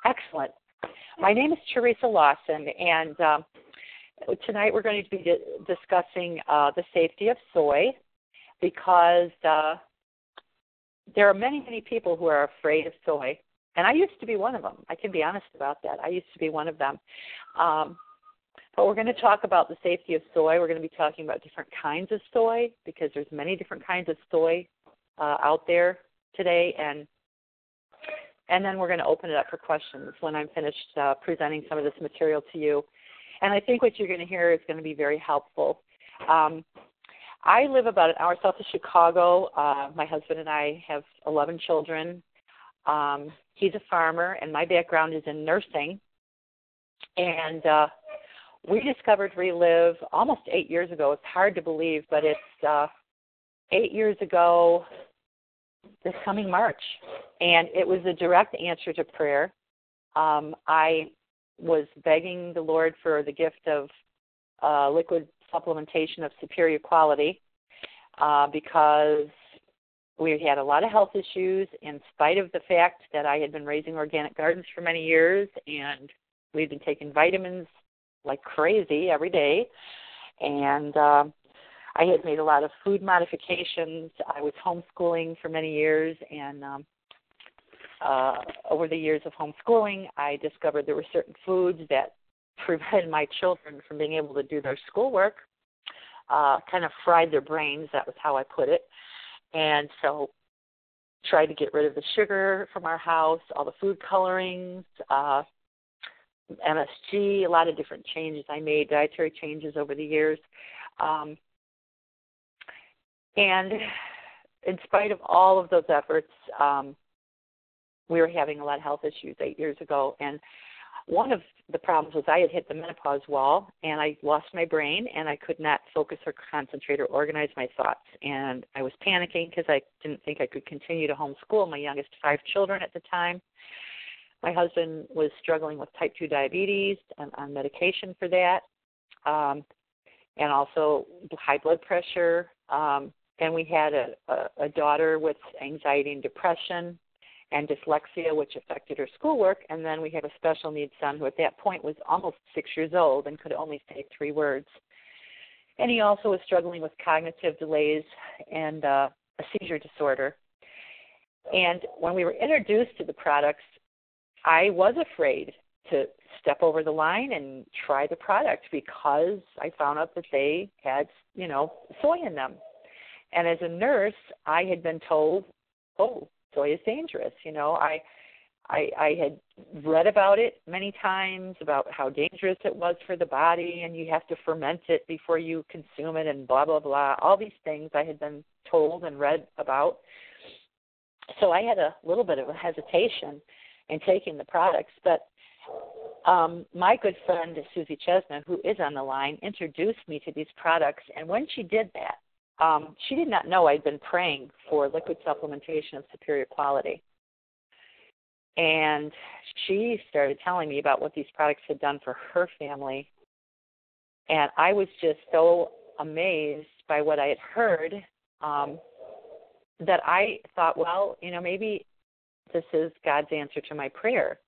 Excellent. My name is Teresa Lawson, and tonight we're going to be discussing the safety of soy because there are many, many people who are afraid of soy, and I used to be one of them. I can be honest about that. I used to be one of them. But we're going to talk about the safety of soy. We're going to be talking about different kinds of soy because there's many different kinds of soy out there today, and then we're going to open it up for questions when I'm finished presenting some of this material to you. And I think what you're going to hear is going to be very helpful. I live about an hour south of Chicago. My husband and I have 11 children. He's a farmer, and my background is in nursing. And we discovered Relive almost 8 years ago. It's hard to believe, but it's 8 years ago this coming March. And it was a direct answer to prayer. I was begging the Lord for the gift of liquid supplementation of superior quality because we had a lot of health issues in spite of the fact that I had been raising organic gardens for many years, and we'd been taking vitamins like crazy every day. And I had made a lot of food modifications. I was homeschooling for many years, and over the years of homeschooling, I discovered there were certain foods that prevented my children from being able to do their schoolwork, kind of fried their brains. That was how I put it. And so tried to get rid of the sugar from our house, all the food colorings, MSG, a lot of different changes I made, dietary changes over the years. And in spite of all of those efforts, we were having a lot of health issues 8 years ago. And one of the problems was I had hit the menopause wall, and I lost my brain, and I could not focus or concentrate or organize my thoughts. And I was panicking because I didn't think I could continue to homeschool my youngest 5 children at the time. My husband was struggling with type 2 diabetes and on medication for that, and also high blood pressure. And we had a daughter with anxiety and depression and dyslexia, which affected her schoolwork. And then we have a special needs son who at that point was almost 6 years old and could only say 3 words. And he also was struggling with cognitive delays and a seizure disorder. And when we were introduced to the products, I was afraid to step over the line and try the product because I found out that they had, soy in them. And as a nurse, I had been told, oh, soy is dangerous. I had read about it many times, about how dangerous it was for the body, and you have to ferment it before you consume it, and blah, blah, blah. All these things I had been told and read about. So I had a little bit of a hesitation in taking the products. But my good friend, Susie Chesna, who is on the line, introduced me to these products. And when she did that, she did not know I'd been praying for liquid supplementation of superior quality. And she started telling me about what these products had done for her family. And I was just so amazed by what I had heard that I thought, well, maybe this is God's answer to my prayer.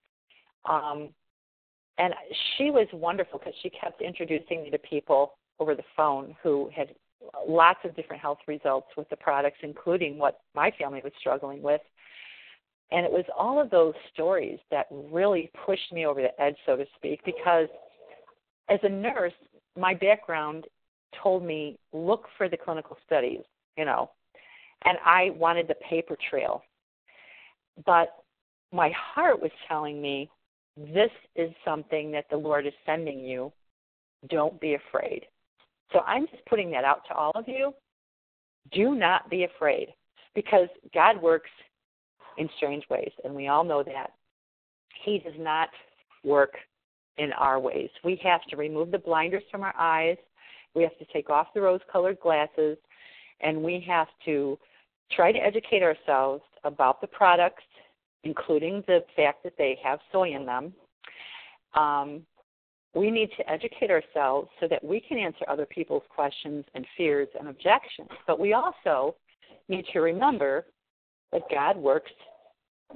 And she was wonderful because she kept introducing me to people over the phone who had lots of different health results with the products, including what my family was struggling with. And it was all of those stories that really pushed me over the edge, so to speak, because as a nurse, my background told me, look for the clinical studies, and I wanted the paper trail. But my heart was telling me, this is something that the Lord is sending you. Don't be afraid. So I'm just putting that out to all of you. Do not be afraid, because God works in strange ways, and we all know that. He does not work in our ways. We have to remove the blinders from our eyes. We have to take off the rose-colored glasses, and we have to try to educate ourselves about the products, including the fact that they have soy in them. We need to educate ourselves so that we can answer other people's questions and fears and objections. But we also need to remember that God works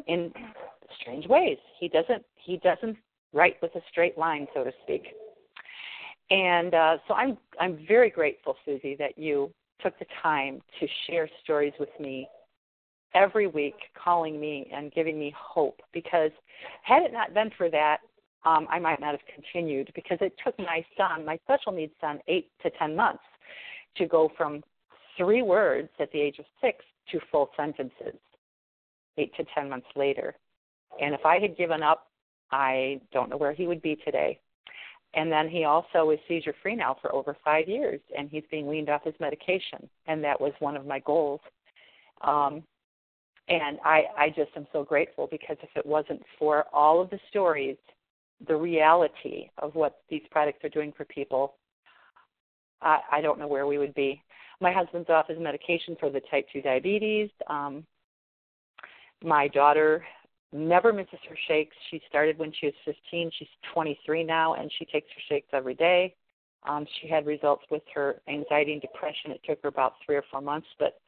in strange ways. He doesn't write with a straight line, so to speak. And so I'm very grateful, Susie, that you took the time to share stories with me every week, calling me and giving me hope, because had it not been for that, I might not have continued, because it took my special needs son, 8 to 10 months to go from 3 words at the age of 6 to full sentences 8 to 10 months later. And if I had given up, I don't know where he would be today. And then he also is seizure-free now for over 5 years, and he's being weaned off his medication, and that was one of my goals. And I just am so grateful, because if it wasn't for all of the stories, the reality of what these products are doing for people, I don't know where we would be. My husband's off his medication for the type 2 diabetes. My daughter never misses her shakes. She started when she was 15. She's 23 now, and she takes her shakes every day. She had results with her anxiety and depression. It took her about 3 or 4 months, but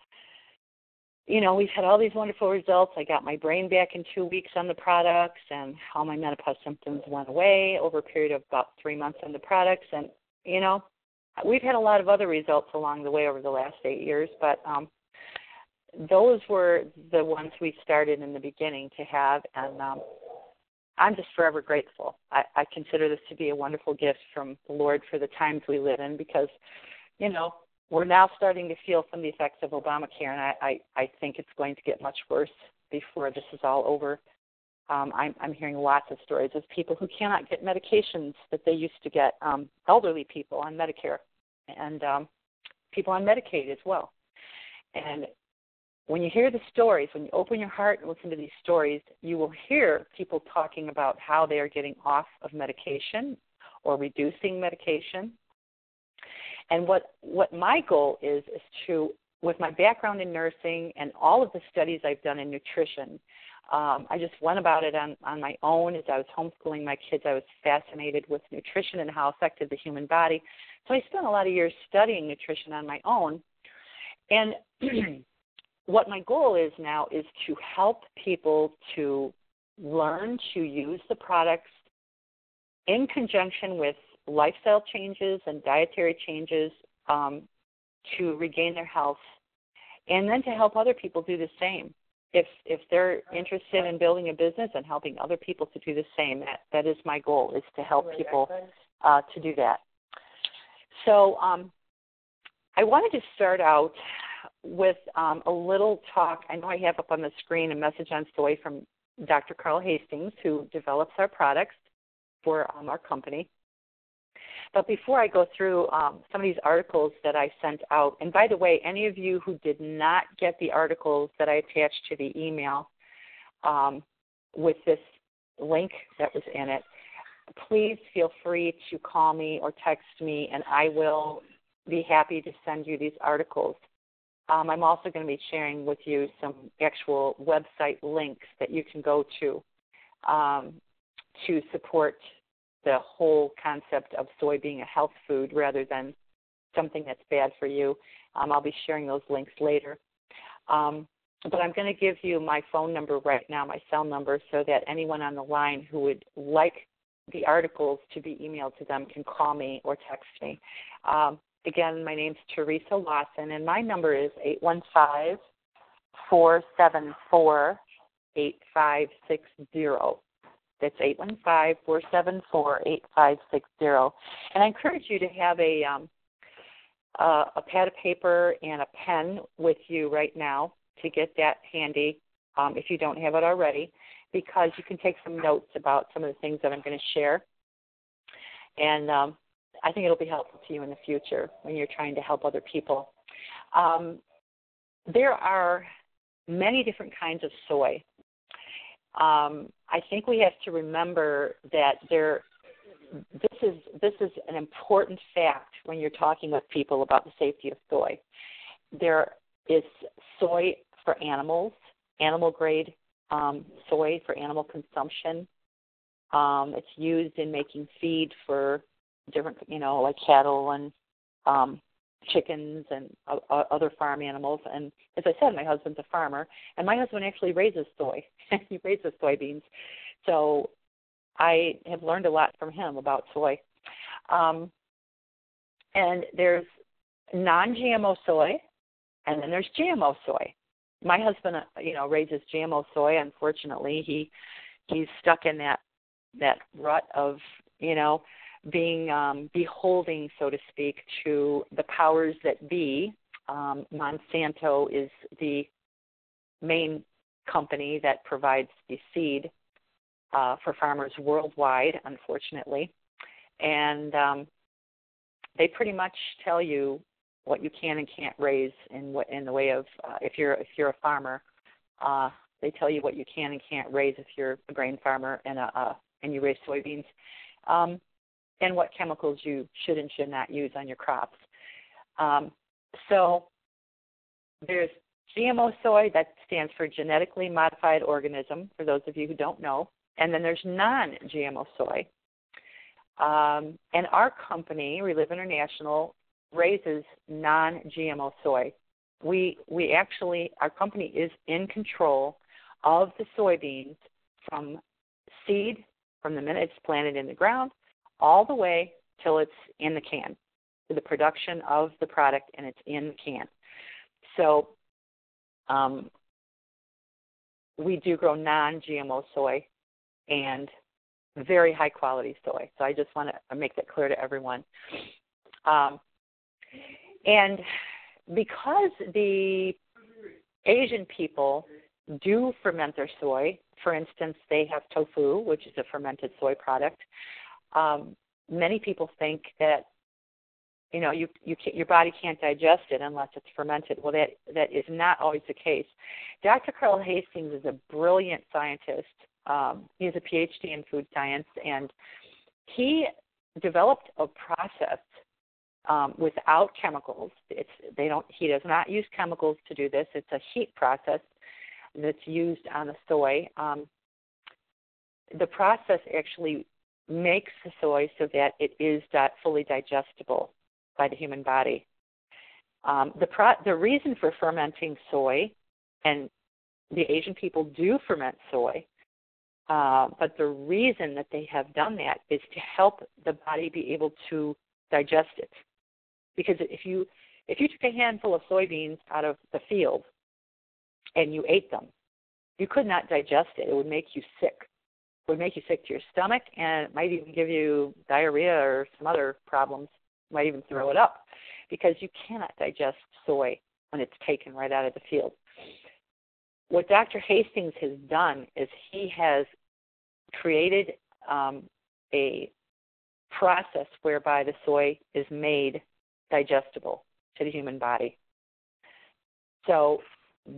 we've had all these wonderful results. I got my brain back in 2 weeks on the products, and all my menopause symptoms went away over a period of about 3 months on the products. And, we've had a lot of other results along the way over the last 8 years, but those were the ones we started in the beginning to have, and I'm just forever grateful. I consider this to be a wonderful gift from the Lord for the times we live in, because, we're now starting to feel some of the effects of Obamacare, and I think it's going to get much worse before this is all over. I'm hearing lots of stories of people who cannot get medications that they used to get, elderly people on Medicare, and people on Medicaid as well. And when you hear the stories, when you open your heart and listen to these stories, you will hear people talking about how they are getting off of medication or reducing medication. And what my goal is to, with my background in nursing and all of the studies I've done in nutrition, I just went about it on my own. As I was homeschooling my kids, I was fascinated with nutrition and how it affected the human body. So I spent a lot of years studying nutrition on my own. And what my goal is now is to help people to learn to use the products in conjunction with lifestyle changes and dietary changes to regain their health, and then to help other people do the same. If they're interested in building a business and helping other people to do the same, that is my goal, is to help people to do that. So I wanted to start out with a little talk. I know I have up on the screen a message on soy from Dr. Carl Hastings, who develops our products for our company. But before I go through some of these articles that I sent out, and by the way, any of you who did not get the articles that I attached to the email with this link that was in it, please feel free to call me or text me, and I will be happy to send you these articles. I'm also going to be sharing with you some actual website links that you can go to support the whole concept of soy being a health food rather than something that's bad for you. I'll be sharing those links later. But I'm going to give you my phone number right now, my cell number, so that anyone on the line who would like the articles to be emailed to them can call me or text me. Again, my name's Teresa Lawson, and my number is 815-474-8560. That's 815-474-8560. And I encourage you to have a pad of paper and a pen with you right now to get that handy if you don't have it already, because you can take some notes about some of the things that I'm going to share. And I think it'll be helpful to you in the future when you're trying to help other people. There are many different kinds of soy. I think we have to remember that this is an important fact when you're talking with people about the safety of soy. There is soy for animals, animal-grade soy for animal consumption. It's used in making feed for different, like cattle and chickens and other farm animals. And as I said, my husband's a farmer, and my husband actually raises soy. He raises soybeans. So I have learned a lot from him about soy. And there's non-GMO soy, and then there's GMO soy. My husband, raises GMO soy. Unfortunately, he's stuck in that rut of, being beholding, so to speak, to the powers that be. Monsanto is the main company that provides the seed for farmers worldwide, unfortunately. And they pretty much tell you what you can and can't raise in the way of if you're a farmer. They tell you what you can and can't raise if you're a grain farmer and you raise soybeans, and what chemicals you should and should not use on your crops. So there's GMO soy, that stands for genetically modified organism, for those of you who don't know, and then there's non-GMO soy. And our company, Relive International, raises non-GMO soy. We actually, our company is in control of the soybeans from seed, from the minute it's planted in the ground, all the way till it's in the can, to the production of the product, and it's in the can. So we do grow non-GMO soy and very high-quality soy. So I just want to make that clear to everyone. And because the Asian people do ferment their soy, for instance, they have tofu, which is a fermented soy product, many people think that, your body can't digest it unless it's fermented. Well, that is not always the case. Dr. Carl Hastings is a brilliant scientist. He has a PhD in food science, and he developed a process without chemicals. He does not use chemicals to do this. It's a heat process that's used on the soy. The process actually makes the soy so that it is fully digestible by the human body. The reason for fermenting soy, and the Asian people do ferment soy, but the reason that they have done that is to help the body be able to digest it. Because if you took a handful of soybeans out of the field and you ate them, you could not digest it. It would make you sick. It would make you sick to your stomach, and it might even give you diarrhea or some other problems. You might even throw it up, because you cannot digest soy when it's taken right out of the field. What Dr. Hastings has done is he has created a process whereby the soy is made digestible to the human body. So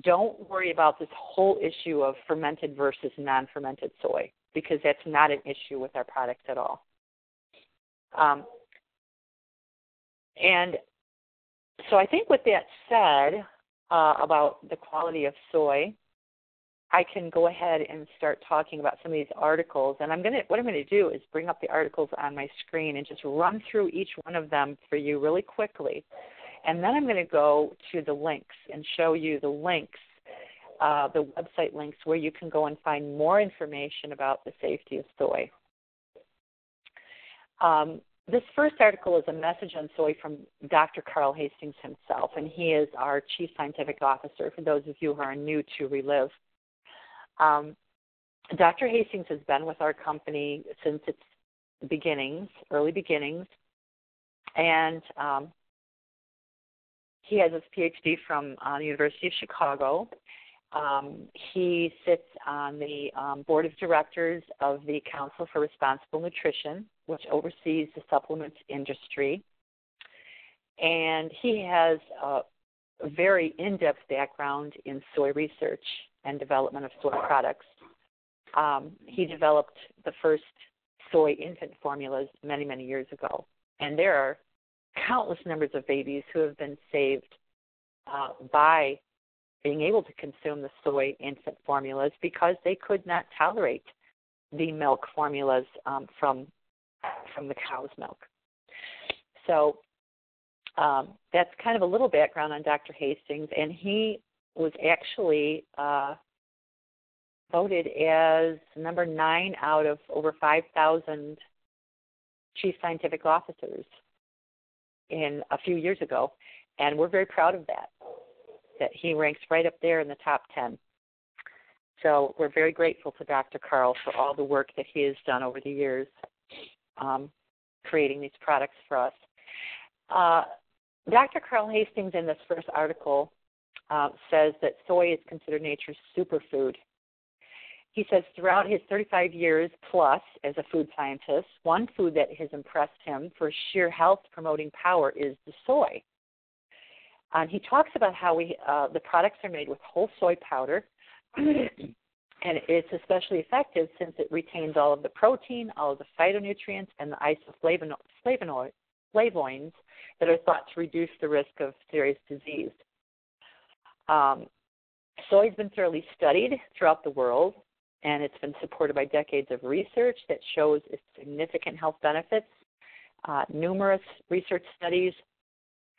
don't worry about this whole issue of fermented versus non-fermented soy, because that's not an issue with our products at all. And so I think with that said about the quality of soy, I can go ahead and start talking about some of these articles. And what I'm going to do is bring up the articles on my screen and just run through each one of them for you really quickly. And then I'm going to go to the links and show you the links, the website links where you can go and find more information about the safety of soy. This first article is a message on soy from Dr. Carl Hastings himself, and he is our Chief Scientific Officer, for those of you who are new to Relive. Dr. Hastings has been with our company since its beginnings, early beginnings, and he has his PhD from the University of Chicago. He sits on the board of directors of the Council for Responsible Nutrition, which oversees the supplements industry. And he has a very in-depth background in soy research and development of soy products. He developed the first soy infant formulas many, many years ago. And there are countless numbers of babies who have been saved by being able to consume the soy infant formulas because they could not tolerate the milk formulas from the cow's milk. So that's kind of a little background on Dr. Hastings, and he was actually voted as number 9 out of over 5,000 chief scientific officers in a few years ago, and we're very proud of that he ranks right up there in the top 10. So we're very grateful to Dr. Carl for all the work that he has done over the years creating these products for us. Dr. Carl Hastings in this first article says that soy is considered nature's superfood. He says throughout his 35 years plus as a food scientist, one food that has impressed him for sheer health-promoting power is the soy. And he talks about how the products are made with whole soy powder, and it's especially effective since it retains all of the protein, all of the phytonutrients, and the isoflavonoids that are thought to reduce the risk of serious disease. Soy has been thoroughly studied throughout the world, and it's been supported by decades of research that shows its significant health benefits. Numerous research studies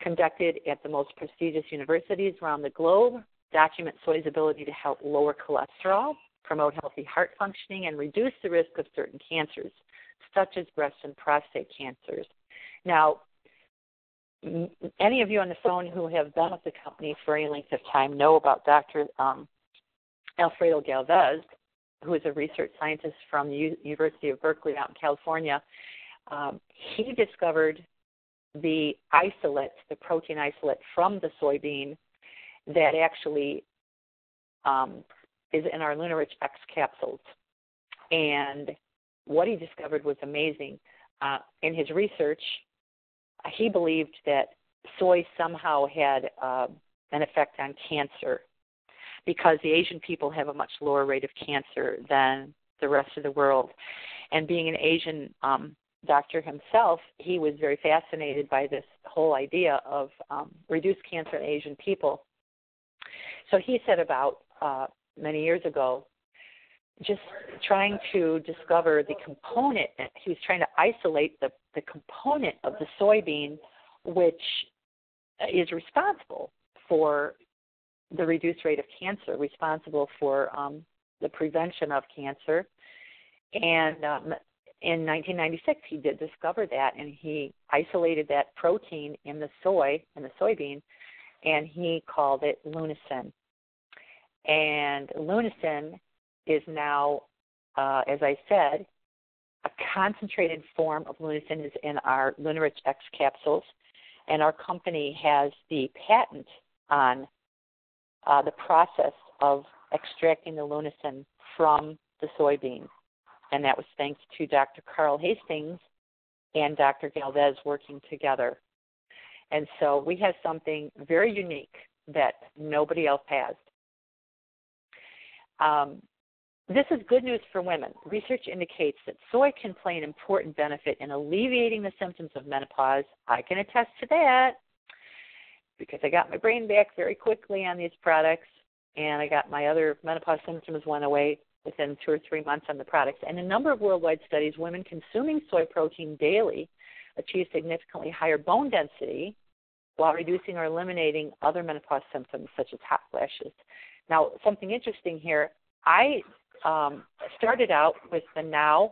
conducted at the most prestigious universities around the globe document soy's ability to help lower cholesterol, promote healthy heart functioning, and reduce the risk of certain cancers, such as breast and prostate cancers. Now, any of you on the phone who have been with the company for any length of time know about Dr. Alfredo Galvez, who is a research scientist from the University of Berkeley out in California. He discovered the isolate, the protein isolate from the soybean that actually is in our Lunarich X capsules. And what he discovered was amazing. In his research, he believed that soy somehow had an effect on cancer because the Asian people have a much lower rate of cancer than the rest of the world. And being an Asian doctor himself, he was very fascinated by this whole idea of reduced cancer in Asian people. So he set about many years ago just trying to discover the component. He was trying to isolate the component of the soybean which is responsible for the reduced rate of cancer, responsible for the prevention of cancer. And in 1996, he did discover that, and he isolated that protein in the soybean, and he called it lunasin. And lunasin is now, as I said, a concentrated form of lunasin is in our Lunarich X capsules, and our company has the patent on the process of extracting the lunasin from the soybean. And that was thanks to Dr. Carl Hastings and Dr. Galvez working together. And so we have something very unique that nobody else has. This is good news for women. Research indicates that soy can play an important benefit in alleviating the symptoms of menopause. I can attest to that because I got my brain back very quickly on these products, and I got my other menopause symptoms went away within 2 or 3 months on the products. And in a number of worldwide studies, women consuming soy protein daily achieve significantly higher bone density while reducing or eliminating other menopause symptoms such as hot flashes. Now, something interesting here, I started out with the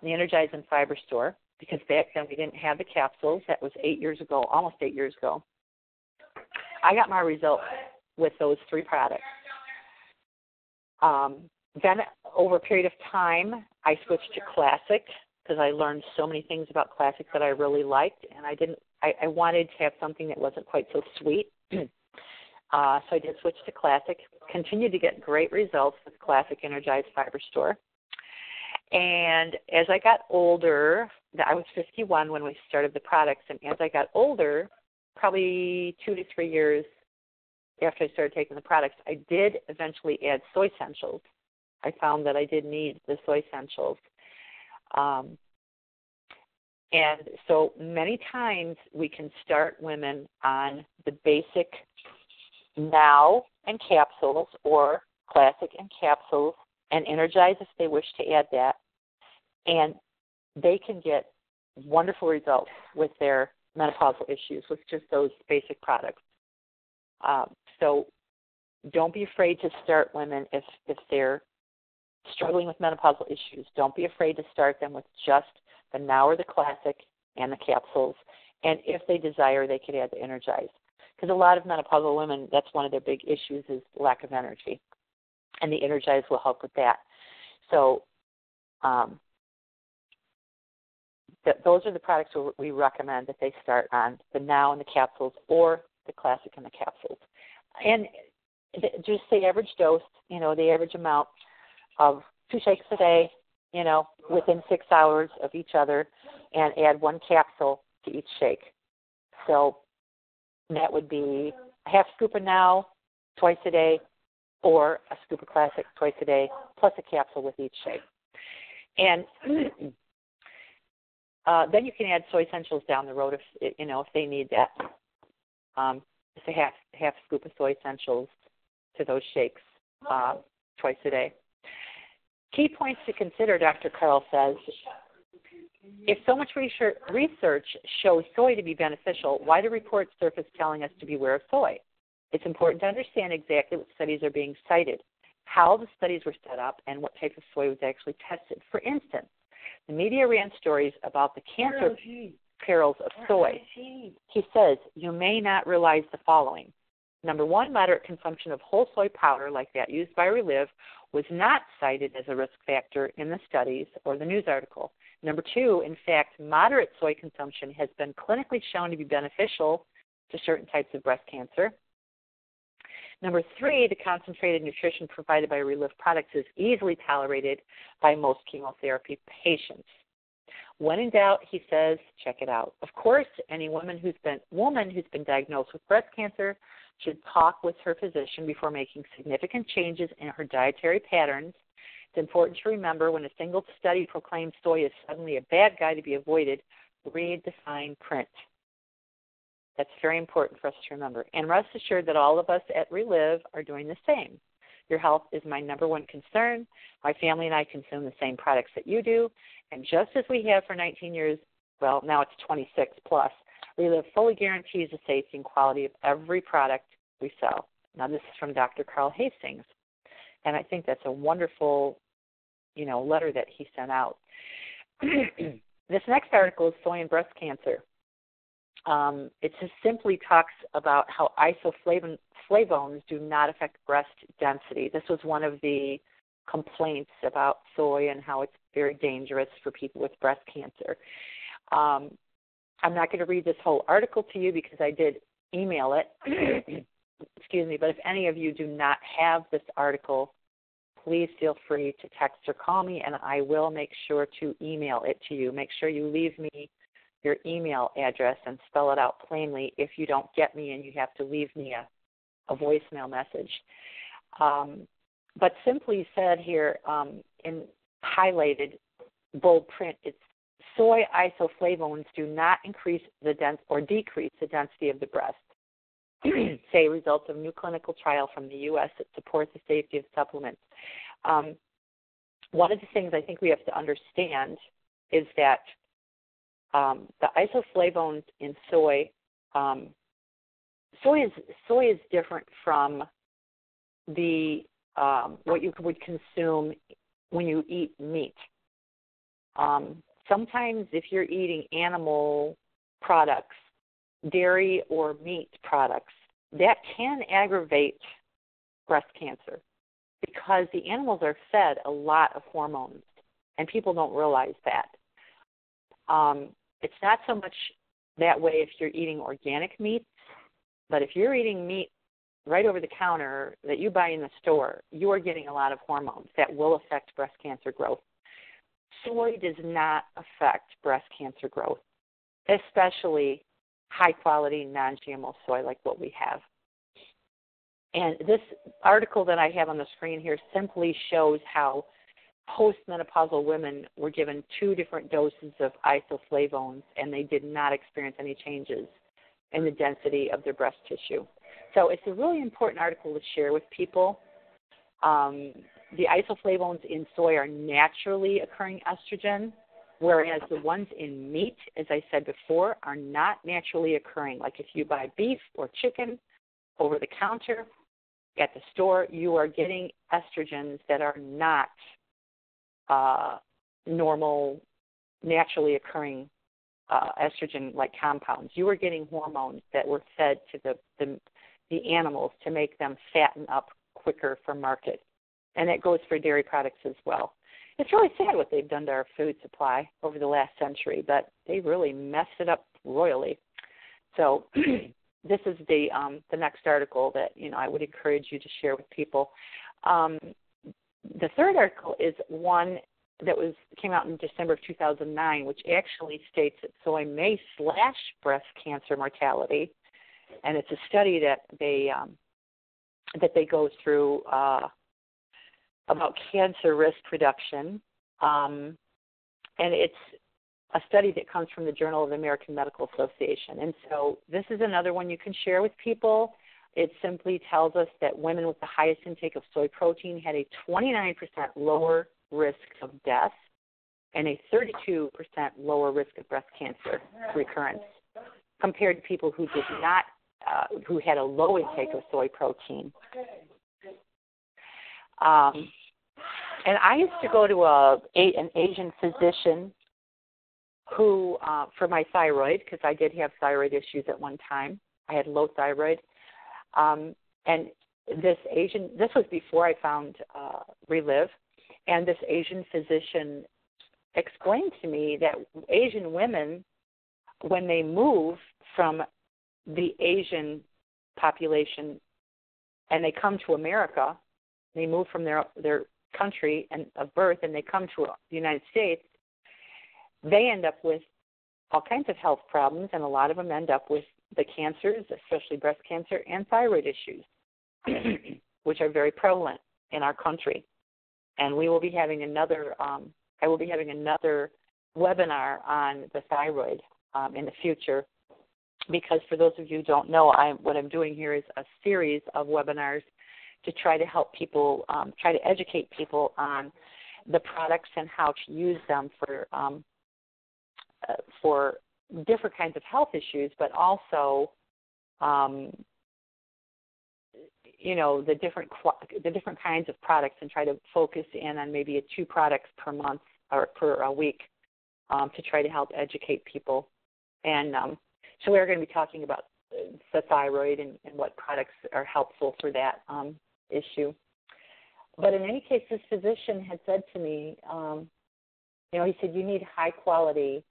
Energize and Fiber Store, because back then we didn't have the capsules. That was 8 years ago, almost 8 years ago. I got my results with those 3 products. Then over a period of time, I switched to Classic because I learned so many things about Classic that I really liked, and I wanted to have something that wasn't quite so sweet. So I did switch to Classic, continued to get great results with Classic Energized Fiber Store. And as I got older, I was 51 when we started the products, and as I got older, probably 2 to 3 years after I started taking the products, I did eventually add soy essentials. I found that I did need the soy essentials. And so many times we can start women on the basic now and capsules or Classic and capsules and Energize if they wish to add that. And they can get wonderful results with their menopausal issues with just those basic products. So don't be afraid to start women if they're struggling with menopausal issues. Don't be afraid to start them with just the Now or the Classic and the capsules. And if they desire, they could add the Energize. Because a lot of menopausal women, that's one of their big issues is lack of energy. And the Energize will help with that. So those are the products we recommend that they start on, the Now and the capsules or the Classic and the capsules. And just the average dose, the average amount of 2 shakes a day, within 6 hours of each other, and add 1 capsule to each shake. So that would be a half scoop of Now twice a day, or a scoop of Classic twice a day, plus a capsule with each shake. And then you can add soy essentials down the road if they need that. Just a half scoop of soy essentials to those shakes twice a day. Key points to consider, Dr. Carl says, if so much research shows soy to be beneficial, why do reports surface telling us to beware of soy? It's important to understand exactly what studies are being cited, how the studies were set up, and what type of soy was actually tested. For instance, the media ran stories about the cancer perils of soy. He says, you may not realize the following. Number 1, moderate consumption of whole soy powder like that used by Relive was not cited as a risk factor in the studies or the news article. Number 2, in fact, moderate soy consumption has been clinically shown to be beneficial to certain types of breast cancer. Number 3, the concentrated nutrition provided by Relive products is easily tolerated by most chemotherapy patients. When in doubt, he says, check it out. Of course, any woman who's been diagnosed with breast cancer should talk with her physician before making significant changes in her dietary patterns. It's important to remember when a single study proclaims soy is suddenly a bad guy to be avoided, read the fine print. That's very important for us to remember. And rest assured that all of us at Relive are doing the same. Your health is my number 1 concern. My family and I consume the same products that you do. And just as we have for 19 years, well, now it's 26 plus, Relive fully guarantees the safety and quality of every product we sell. Now, this is from Dr. Carl Hastings. And I think that's a wonderful, letter that he sent out. This next article is Soy and Breast Cancer. It just simply talks about how isoflavones do not affect breast density. This was one of the complaints about soy and how it's very dangerous for people with breast cancer. I'm not going to read this whole article to you because I did email it. Excuse me, but if any of you do not have this article, please feel free to text or call me, and I will make sure to email it to you. Make sure you leave me your email address and spell it out plainly if you don't get me and you have to leave me a voicemail message. But simply said here in highlighted bold print, it's soy isoflavones do not increase or decrease the density of the breast. Say results of new clinical trial from the U.S. that supports the safety of supplements. One of the things I think we have to understand is that the isoflavones in soy, soy is different from the what you would consume when you eat meat. Sometimes if you're eating animal products, dairy or meat products, that can aggravate breast cancer because the animals are fed a lot of hormones, and people don't realize that. It's not so much that way if you're eating organic meats, but if you're eating meat right over the counter that you buy in the store, you are getting a lot of hormones that will affect breast cancer growth. Soy does not affect breast cancer growth, especially high-quality non-GMO soy like what we have. And this article that I have on the screen here simply shows how postmenopausal women were given 2 different doses of isoflavones, and they did not experience any changes in the density of their breast tissue. So it's a really important article to share with people. The isoflavones in soy are naturally occurring estrogen, whereas the ones in meat, as I said before, are not naturally occurring. Like if you buy beef or chicken over the counter at the store, you are getting estrogens that are not normal, naturally occurring estrogen-like compounds. You are getting hormones that were fed to the animals to make them fatten up quicker for market. And that goes for dairy products as well. It's really sad what they've done to our food supply over the last century, but they really messed it up royally. So this is the next article that I would encourage you to share with people. The third article is one that came out in December of 2009, which actually states that soy may slash breast cancer mortality, and it's a study that they go through about cancer risk reduction, and it's a study that comes from the Journal of the American Medical Association. And so this is another one you can share with people. It simply tells us that women with the highest intake of soy protein had a 29% lower risk of death and a 32% lower risk of breast cancer recurrence compared to people who did not, who had a low intake of soy protein. And I used to go to an Asian physician who, for my thyroid, because I did have thyroid issues at one time. I had low thyroid. And this was before I found Relive, and this Asian physician explained to me that Asian women, when they move from the Asian population and they come to America, they move from their country and of birth and they come to the United States, they end up with all kinds of health problems, and a lot of them end up with the cancers, especially breast cancer and thyroid issues, which are very prevalent in our country. And we will be having another, I will be having another webinar on the thyroid in the future, because for those of you who don't know, what I'm doing here is a series of webinars to try to help people, try to educate people on the products and how to use them for different kinds of health issues, but also, the different kinds of products, and try to focus in on maybe 2 products per month or per week to try to help educate people. And so we're going to be talking about the thyroid and what products are helpful for that issue. But in any case, this physician had said to me, he said, you need high quality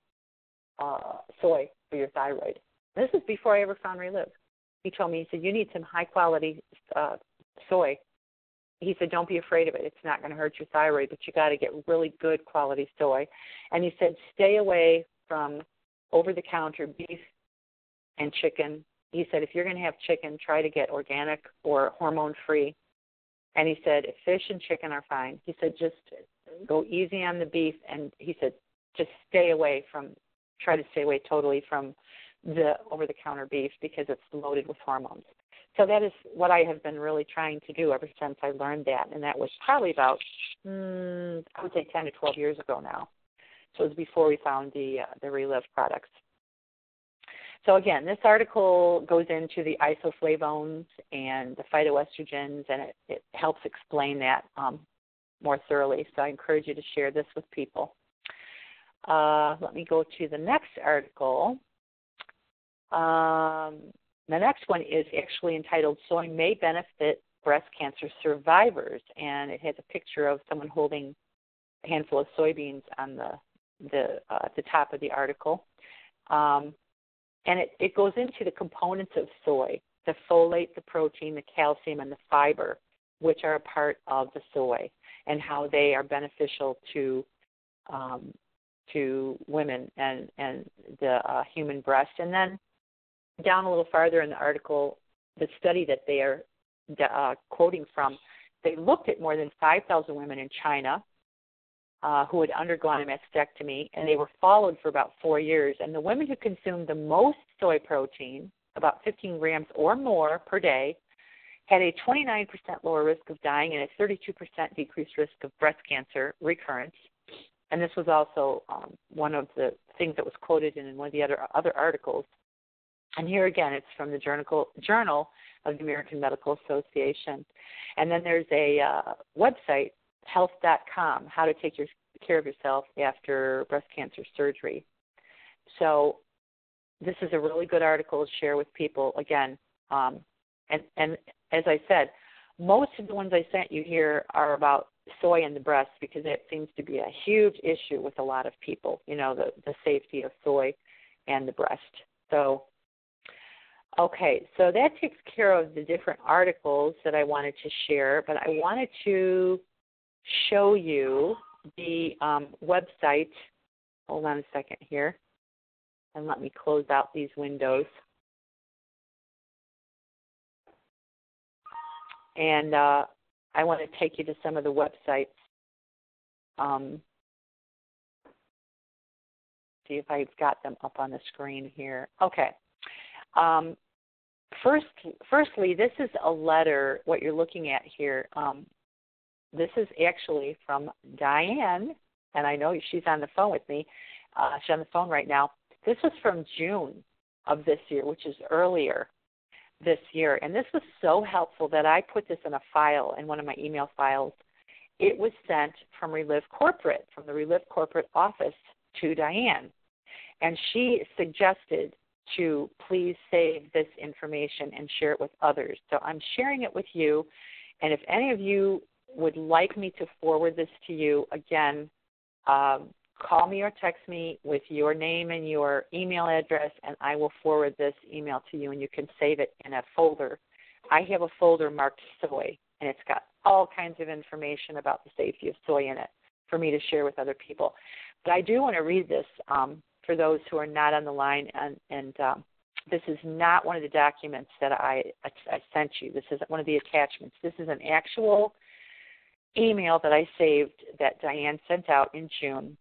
soy for your thyroid. This is before I ever found Relive. He told me, he said, you need some high quality soy. He said, don't be afraid of it. It's not going to hurt your thyroid, but you got to get really good quality soy. And he said, stay away from over-the-counter beef and chicken. He said, if you're going to have chicken, try to get organic or hormone-free. And he said, fish and chicken are fine. He said, just go easy on the beef. And he said, just try to stay away totally from the over-the-counter beef, because it's loaded with hormones. So that is what I have been really trying to do ever since I learned that, and that was probably about, I would say 10 to 12 years ago now. So it was before we found the Relive products. So again, this article goes into the isoflavones and the phytoestrogens, and it helps explain that more thoroughly. So I encourage you to share this with people. Let me go to the next article. The next one is actually entitled "Soy May Benefit Breast Cancer Survivors," and it has a picture of someone holding a handful of soybeans on the top of the article. And it goes into the components of soy: the folate, the protein, the calcium, and the fiber, which are a part of the soy, and how they are beneficial to women and the human breast. And then down a little farther in the article, the study that they are quoting from, they looked at more than 5,000 women in China who had undergone a mastectomy, and they were followed for about 4 years. And the women who consumed the most soy protein, about 15 grams or more per day, had a 29% lower risk of dying and a 32% decreased risk of breast cancer recurrence, and this was also one of the things that was quoted in one of the other articles. And here again, it's from the Journal of the American Medical Association. And then there's a website, health.com, how to take care of yourself after breast cancer surgery. So this is a really good article to share with people. Again, and as I said, most of the ones I sent you here are about soy in the breast because it seems to be a huge issue with a lot of people, the safety of soy and the breast. So, okay, so that takes care of the different articles that I wanted to share, but I wanted to show you the website. Hold on a second here, and let me close out these windows. And I want to take you to some of the websites. See if I've got them up on the screen here. Okay. Firstly, this is a letter, what you're looking at here. This is actually from Diane, and I know she's on the phone with me. She's on the phone right now. This was from June of this year, which is earlier this year. And this was so helpful that I put this in a file, in one of my email files. It was sent from Relive Corporate, from the Relive Corporate office to Diane. And she suggested to please save this information and share it with others. So I'm sharing it with you. And if any of you would like me to forward this to you, again, call me or text me with your name and your email address, and I will forward this email to you, and you can save it in a folder. I have a folder marked soy, and it's got all kinds of information about the safety of soy in it for me to share with other people. But I do want to read this for those who are not on the line, and this is not one of the documents that I sent you. This isn't one of the attachments. This is an actual email that I saved that Diane sent out in June.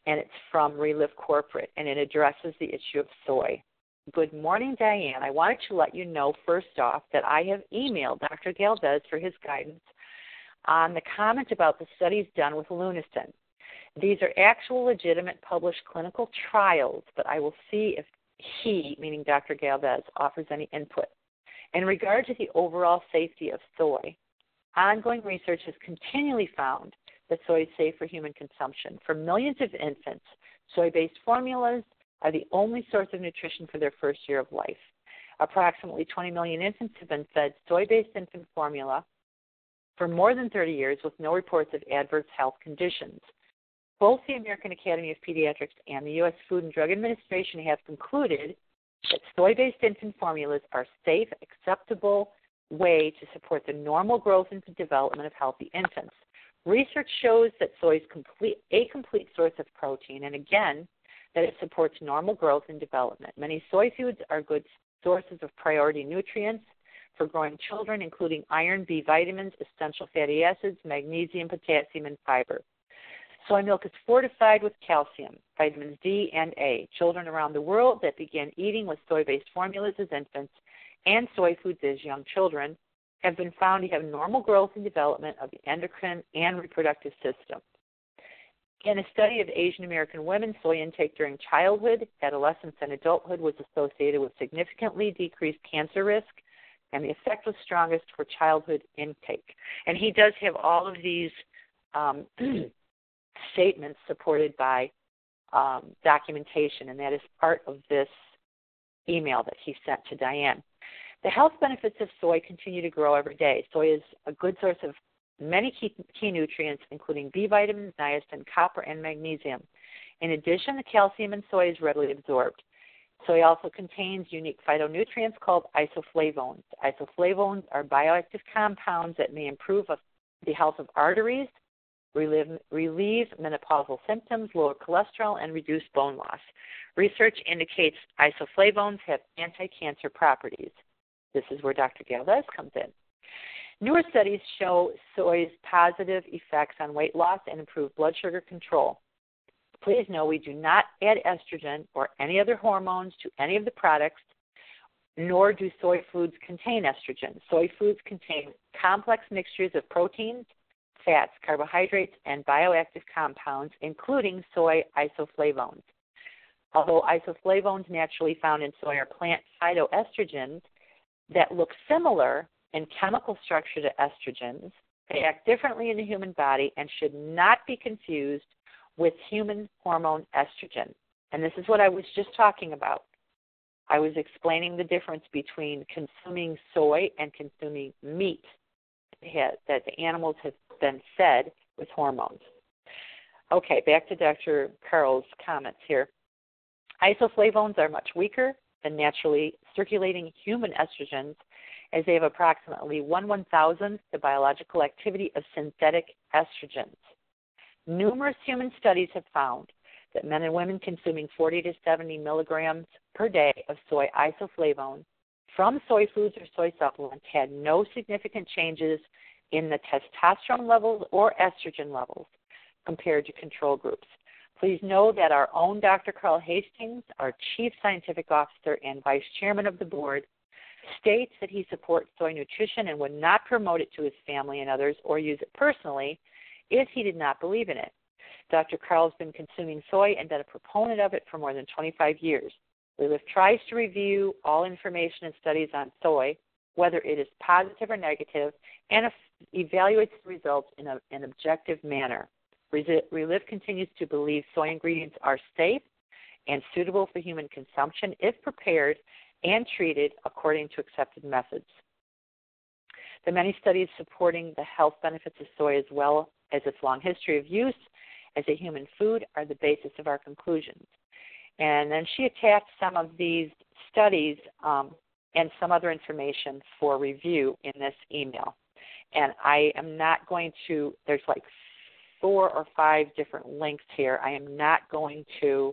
And it's from Relive Corporate, and it addresses the issue of soy. Good morning, Diane. I wanted to let you know, first off, that I have emailed Dr. Galvez for his guidance on the comment about the studies done with Lunasin. These are actual, legitimate, published clinical trials, but I will see if he, meaning Dr. Galvez, offers any input. In regard to the overall safety of soy, ongoing research has continually found that soy is safe for human consumption. For millions of infants, soy-based formulas are the only source of nutrition for their first year of life. Approximately 20 million infants have been fed soy-based infant formula for more than 30 years with no reports of adverse health conditions. Both the American Academy of Pediatrics and the U.S. Food and Drug Administration have concluded that soy-based infant formulas are a safe, acceptable way to support the normal growth and development of healthy infants. Research shows that soy is a complete source of protein, and again, that it supports normal growth and development. Many soy foods are good sources of priority nutrients for growing children, including iron, B vitamins, essential fatty acids, magnesium, potassium, and fiber. Soy milk is fortified with calcium, vitamins D and A. Children around the world that began eating with soy-based formulas as infants and soy foods as young children have been found to have normal growth and development of the endocrine and reproductive system. In a study of Asian American women, soy intake during childhood, adolescence, and adulthood was associated with significantly decreased cancer risk, and the effect was strongest for childhood intake. And he does have all of these statements supported by documentation, and that is part of this email that he sent to Diane. The health benefits of soy continue to grow every day. Soy is a good source of many key nutrients, including B vitamins, niacin, copper, and magnesium. In addition, the calcium in soy is readily absorbed. Soy also contains unique phytonutrients called isoflavones. Isoflavones are bioactive compounds that may improve the health of arteries, relieve menopausal symptoms, lower cholesterol, and reduce bone loss. Research indicates isoflavones have anti-cancer properties. This is where Dr. Galvez comes in. Newer studies show soy's positive effects on weight loss and improved blood sugar control. Please know we do not add estrogen or any other hormones to any of the products, nor do soy foods contain estrogen. Soy foods contain complex mixtures of proteins, fats, carbohydrates, and bioactive compounds, including soy isoflavones. Although isoflavones naturally found in soy are plant phytoestrogens that look similar in chemical structure to estrogens, they act differently in the human body and should not be confused with human hormone estrogen. And this is what I was just talking about. I was explaining the difference between consuming soy and consuming meat that the animals have been fed with hormones. Okay, back to Dr. Carl's comments here. Isoflavones are much weaker than naturally circulating human estrogens, as they have approximately 1/1000th the biological activity of synthetic estrogens. Numerous human studies have found that men and women consuming 40 to 70 milligrams per day of soy isoflavone from soy foods or soy supplements had no significant changes in the testosterone levels or estrogen levels compared to control groups. Please know that our own Dr. Carl Hastings, our Chief Scientific Officer and Vice Chairman of the Board, states that he supports soy nutrition and would not promote it to his family and others or use it personally if he did not believe in it. Dr. Carl has been consuming soy and been a proponent of it for more than 25 years. Relief tries to review all information and studies on soy, whether it is positive or negative, and evaluates the results in an objective manner. Relief continues to believe soy ingredients are safe and suitable for human consumption if prepared and treated according to accepted methods. The many studies supporting the health benefits of soy as well as its long history of use as a human food are the basis of our conclusions. And then she attached some of these studies and some other information for review in this email. And I am not going to, there's like 4 or 5 different links here. I am not going to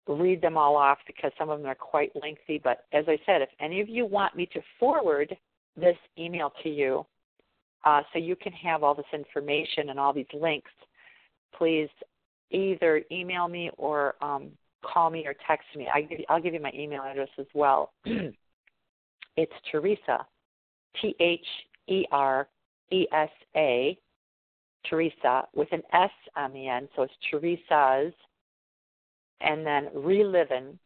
read them all off because some of them are quite lengthy. But as I said, if any of you want me to forward this email to you so you can have all this information and all these links, please either email me or call me or text me. I'll give you my email address as well. It's Teresa, Teresa, Teresa, with an S on the end. So it's Teresa's, and then Relivin,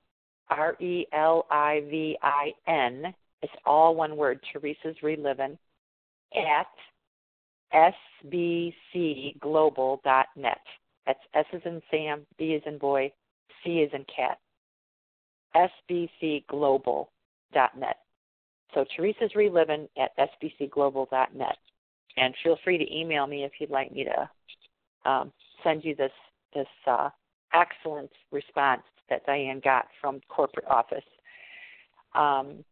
Relivin. It's all one word, Teresa's Relivin, at sbcglobal.net. That's S as in Sam, B as in boy, C as in cat. sbcglobal.net. So Teresa's Relivin at sbcglobal.net. And feel free to email me if you'd like me to send you this excellent response that Diane got from corporate office. And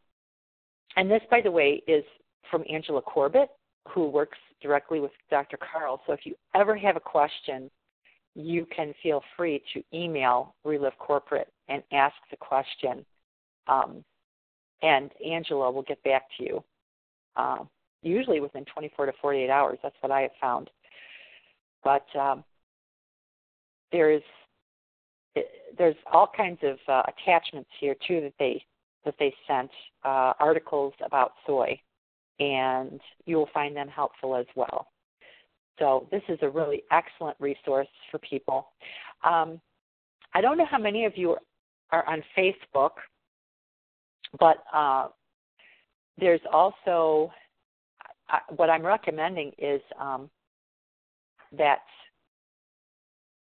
this, by the way, is from Angela Corbett, who works directly with Dr. Carl. So if you ever have a question, you can feel free to email Relive Corporate and ask the question, and Angela will get back to you, usually within 24 to 48 hours. That's what I have found. But there's all kinds of attachments here, too, that they sent, articles about soy, and you will find them helpful as well. So this is a really excellent resource for people. I don't know how many of you are on Facebook, but there's also, what I'm recommending is that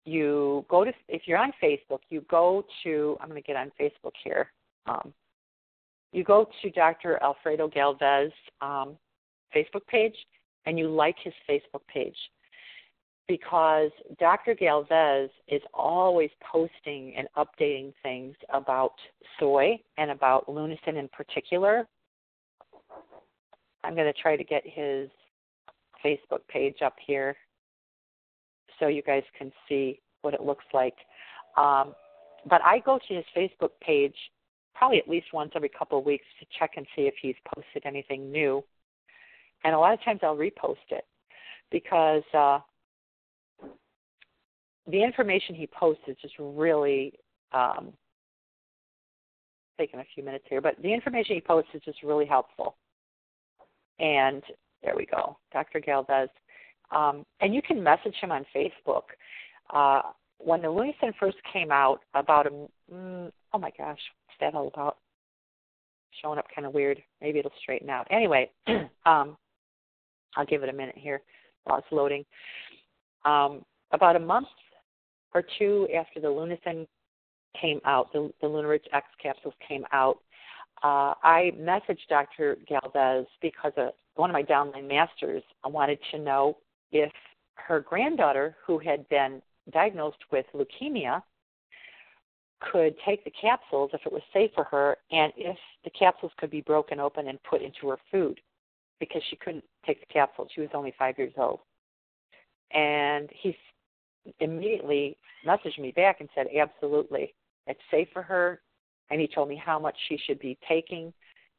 you go to, if you're on Facebook, you go to, I'm going to get on Facebook here. You go to Dr. Alfredo Galvez Facebook page, and you like his Facebook page, because Dr. Galvez is always posting and updating things about soy and about lutein in particular. I'm going to try to get his Facebook page up here so you guys can see what it looks like. But I go to his Facebook page probably at least once every couple of weeks to check and see if he's posted anything new. And a lot of times I'll repost it because the information he posts is just really taking a few minutes here, but the information he posts is just really helpful. And there we go, Dr. Galvez. And you can message him on Facebook. When the Lunasin first came out, about oh my gosh, what's that all about? Showing up kind of weird. Maybe it'll straighten out. Anyway, I'll give it a minute here while it's loading. About a month or two after the Lunasin came out, the LunaRich X capsules came out, I messaged Dr. Galvez because one of my downline masters wanted to know if her granddaughter, who had been diagnosed with leukemia, could take the capsules if it was safe for her, and if the capsules could be broken open and put into her food, because she couldn't take the capsules. She was only 5 years old. And he immediately messaged me back and said, absolutely, it's safe for her. And he told me how much she should be taking.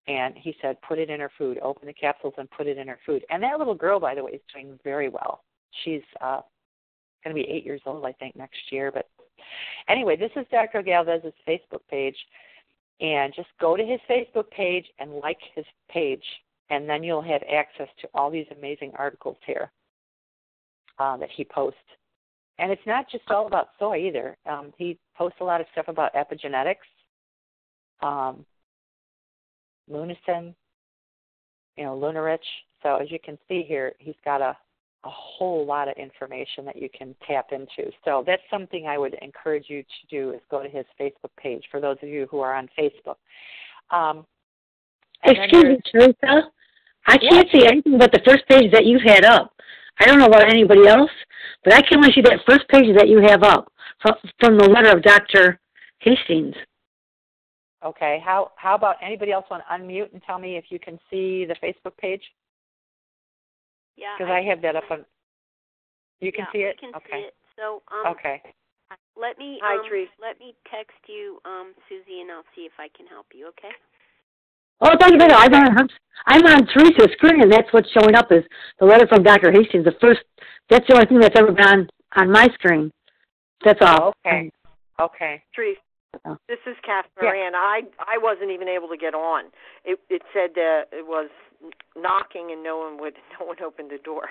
And he said, put it in her food. Open the capsules and put it in her food. And that little girl, by the way, is doing very well. She's going to be 8 years old, I think, next year. But anyway, this is Dr. Galvez's Facebook page. And just go to his Facebook page and like his page. And then you'll have access to all these amazing articles here that he posts. And it's not just all about soy either. He posts a lot of stuff about epigenetics, Lunasin, LunaRich. So as you can see here, he's got a whole lot of information that you can tap into. So that's something I would encourage you to do, is go to his Facebook page, for those of you who are on Facebook. Excuse me, Teresa. I can't see anything but the first page that you've had up. I don't know about anybody else, but I can only see that first page that you have up from the letter of Dr. Hastings. Okay. How about anybody else want to unmute and tell me if you can see the Facebook page? Yeah. Because I have that up on. You can see it? I can okay. see it. So, okay. Let me Hi, Teresa. let me text you, Susie, and I'll see if I can help you. Okay. Oh, it doesn't matter. I'm on Teresa's screen, and that's what's showing up is the letter from Dr. Hastings. That's the only thing that's ever been on my screen. That's all. Okay. Okay. Teresa, this is Kath Moran. Yeah. I wasn't even able to get on. It said it was knocking and no one opened the door.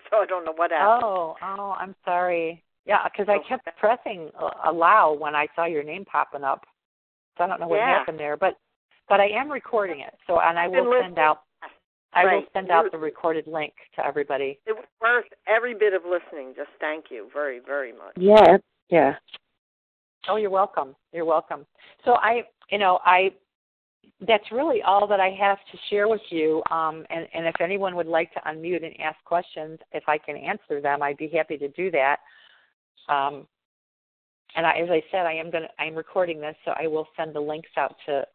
So I don't know what happened. Oh, I'm sorry. Yeah, because I kept pressing allow when I saw your name popping up. So I don't know what happened there, but I am recording it. So I will send out the recorded link to everybody. It was worth every bit of listening. Just thank you very, very much. Yeah. Oh, you're welcome. You're welcome. So that's really all that I have to share with you. And if anyone would like to unmute and ask questions, if I can answer them, I'd be happy to do that. And as I said, I'm recording this, so I will send the links out to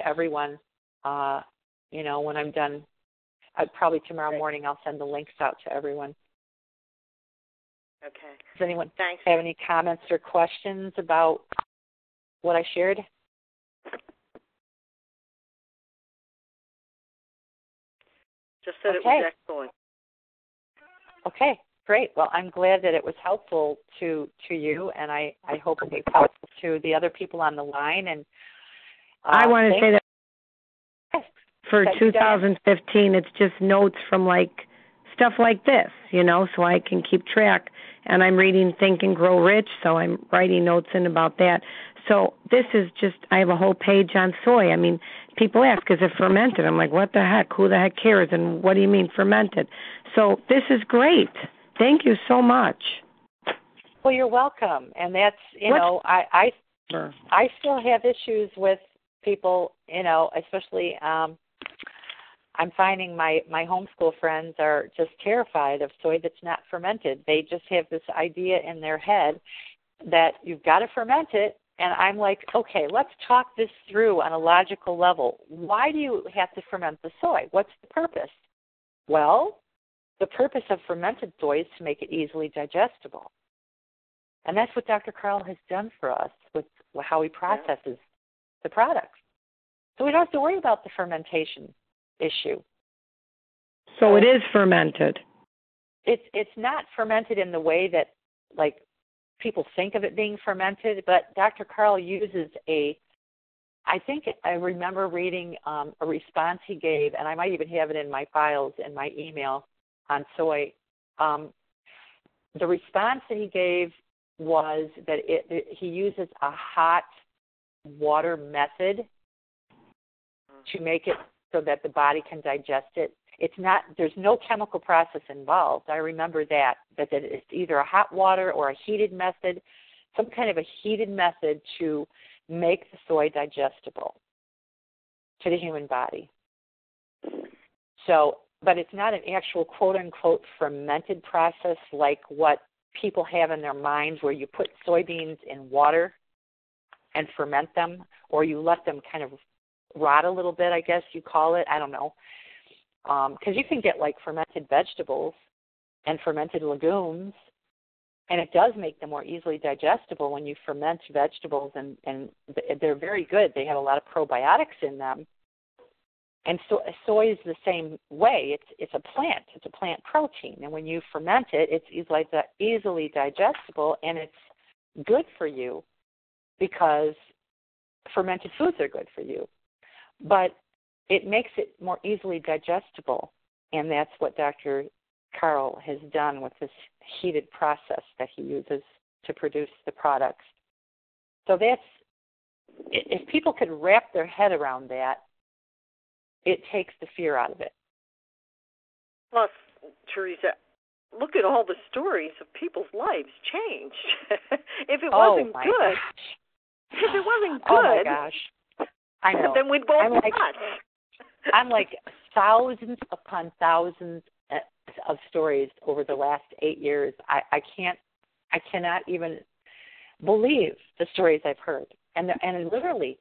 everyone. When I'm done, probably tomorrow morning, I'll send the links out to everyone. Okay. Does anyone have any comments or questions about what I shared? Just that it was excellent. Okay, great. Well, I'm glad that it was helpful to you, and I hope it was helpful to the other people on the line. And I want to say that for 2015, it's just notes from stuff like this, so I can keep track. And I'm reading Think and Grow Rich, so I'm writing notes in about that. So this is I have a whole page on soy. I mean, people ask, is it fermented? I'm like, what the heck? Who the heck cares? And what do you mean fermented? So this is great. Thank you so much. Well, you're welcome. And that's, I still have issues with people, especially I'm finding my homeschool friends are just terrified of soy that's not fermented. They just have this idea in their head that you've got to ferment it. And I'm like, okay, let's talk this through on a logical level. Why do you have to ferment the soy? What's the purpose? Well, the purpose of fermented soy is to make it easily digestible. And that's what Dr. Carl has done for us with how he processes the products. So we don't have to worry about the fermentation issue. So it is fermented. It's not fermented in the way that people think of it being fermented, but Dr. Carl uses I remember reading a response he gave, and I might even have it in my files in my email on soy. The response that he gave was that he uses a hot water method to make it so that the body can digest it. There's no chemical process involved. I remember that it's either a hot water or a heated method, some kind of a heated method to make the soy digestible to the human body. So, but it's not an actual quote-unquote fermented process like what people have in their minds where you put soybeans in water and ferment them, or you let them kind of rot a little bit, I guess you call it. I don't know. Because you can get like fermented vegetables and fermented legumes, and it does make them more easily digestible when you ferment vegetables, and they're very good. They have a lot of probiotics in them. And so soy is the same way. It's a plant. It's a plant protein. And when you ferment it, it's easily digestible, and it's good for you because fermented foods are good for you. But it makes it more easily digestible, and that's what Dr. Carl has done with this heated process that he uses to produce the products. So if people could wrap their head around that, it takes the fear out of it. Plus, Teresa, look at all the stories of people's lives changed. If it wasn't good, oh my gosh, I know. Then we'd both be nuts. I'm like thousands upon thousands of stories over the last 8 years. I cannot even believe the stories I've heard, and literally.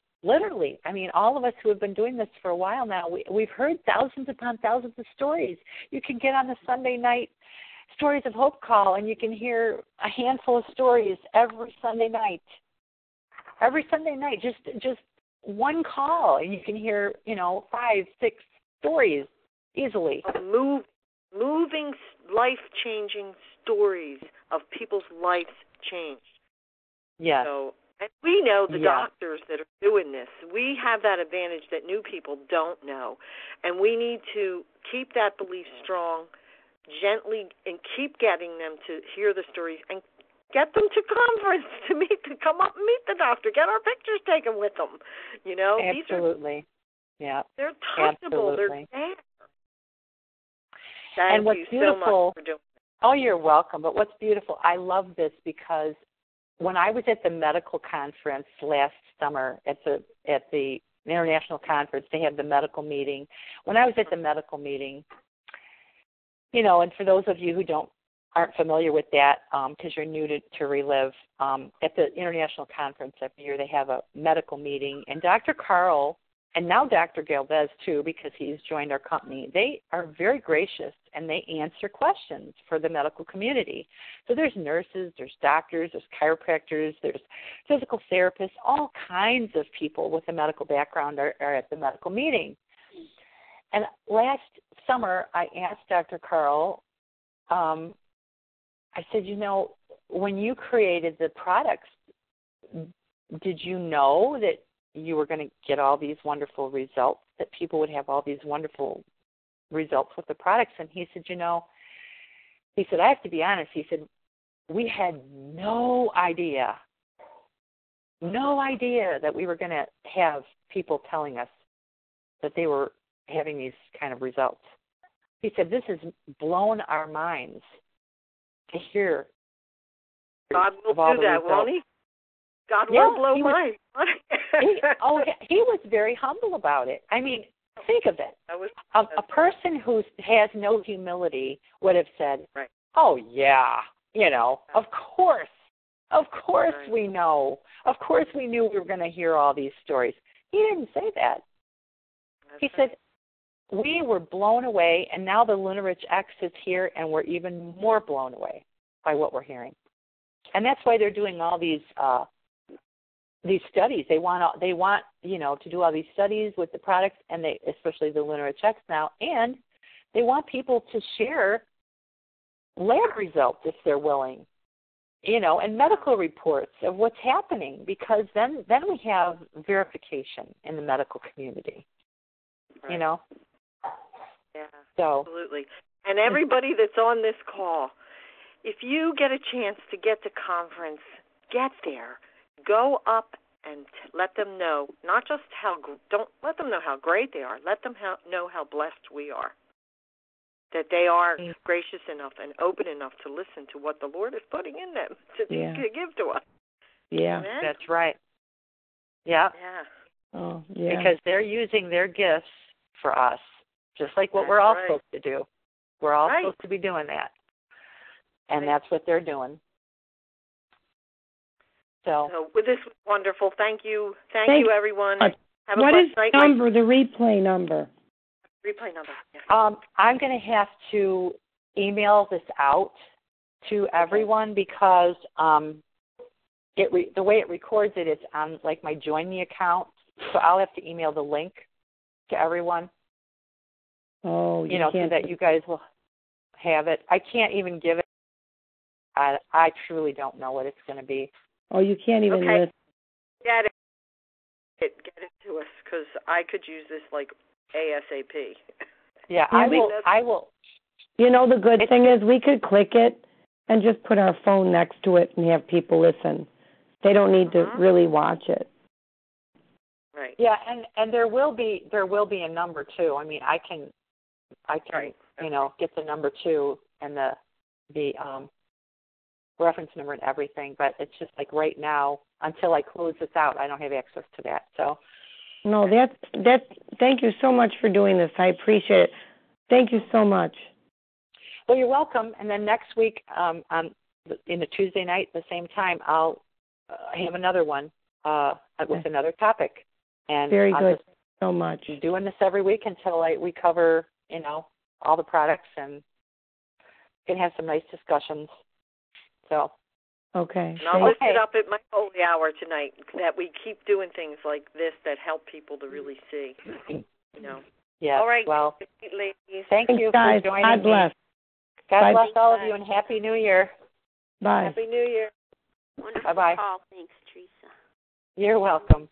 I mean, all of us who have been doing this for a while now, we've heard thousands upon thousands of stories. You can get on the Sunday night Stories of Hope call, and you can hear a handful of stories every Sunday night. Every Sunday night, just one call, and you can hear, 5, 6 stories easily. Moving, life-changing stories of people's lives changed. Yes. So, and we know the doctors that are doing this. We have that advantage that new people don't know. And we need to keep that belief strong, gently, and keep getting them to hear the stories and get them to conference to come up and meet the doctor. Get our pictures taken with them. Absolutely. They're touchable. Absolutely. They're there. And what's beautiful, so much for doing this. Oh, you're welcome. But what's beautiful, I love this because when I was at the medical conference last summer at the international conference, they had the medical meeting. When I was at the medical meeting, and for those of you who aren't familiar with that, because you're new to Relive, at the international conference every year they have a medical meeting, and Dr. Carl, and now Dr. Galvez too, because he's joined our company, they are very gracious and they answer questions for the medical community. So there's nurses, there's doctors, there's chiropractors, there's physical therapists, all kinds of people with a medical background are at the medical meeting. And last summer I asked Dr. Carl, I said, when you created the products, did you know that you were going to get all these wonderful results, that people would have all these wonderful results with the products? And he said, he said, I have to be honest. He said, we had no idea that we were going to have people telling us that they were having these kind of results. He said, this has blown our minds to hear. God will do that, won't he? God will blow mine. He was very humble about it. I mean, think of it. A person who has no humility would have said, right. Oh, yeah, of course right. We know. Of course we knew we were going to hear all these stories. He didn't say that. He said, we were blown away, and now the Lunarich X is here, and we're even more blown away by what we're hearing. And that's why they're doing all these studies. They want to do all these studies with the products, and especially the Lunarich X now, and they want people to share lab results if they're willing, and medical reports of what's happening, because then we have verification in the medical community. Right. So absolutely. And everybody that's on this call, if you get a chance to get to conference, get there. Go up and let them know, not just don't let them know how great they are. Let them know how blessed we are. That they are gracious enough and open enough to listen to what the Lord is putting in them to give to us. Yeah. Amen? That's right. Yeah. Yeah. Oh, yeah. Because they're using their gifts for us, just like what we're all supposed to do. We're all supposed to be doing that. And that's what they're doing. So this was wonderful. Thank you. Thank you, everyone. Have what a is the number, the replay number? Replay number. Yes. I'm going to have to email this out to everyone because the way it records it is on like my Join Me account. So I'll have to email the link to everyone. Oh, so that you guys will have it. I can't even give it. I truly don't know what it's going to be. Oh, you can't even list. Get it to us because I could use this like ASAP. Yeah, I will. You know, the good thing is we could click it and just put our phone next to it and have people listen. They don't need to really watch it. Right. Yeah, and there will be a number too. I mean, I can get the number too and the reference number and everything, but it's just like right now until I close this out, I don't have access to that. So. No, that's. Thank you so much for doing this. I appreciate it. Thank you so much. Well, you're welcome. And then next week, in the Tuesday night, at the same time, I'll have another one with another topic. And very good. So much. I'm doing this every week until we cover, all the products and can have some nice discussions. So. Okay. And I'll lift it up at my holy hour tonight that we keep doing things like this that help people to really see. Yeah. All right. Well, ladies. Thank you guys. for joining God bless. me. God bless all of Bye. you and Happy New Year. Bye. Happy New Year. Wonderful Bye-bye. call. Thanks, Teresa. You're welcome.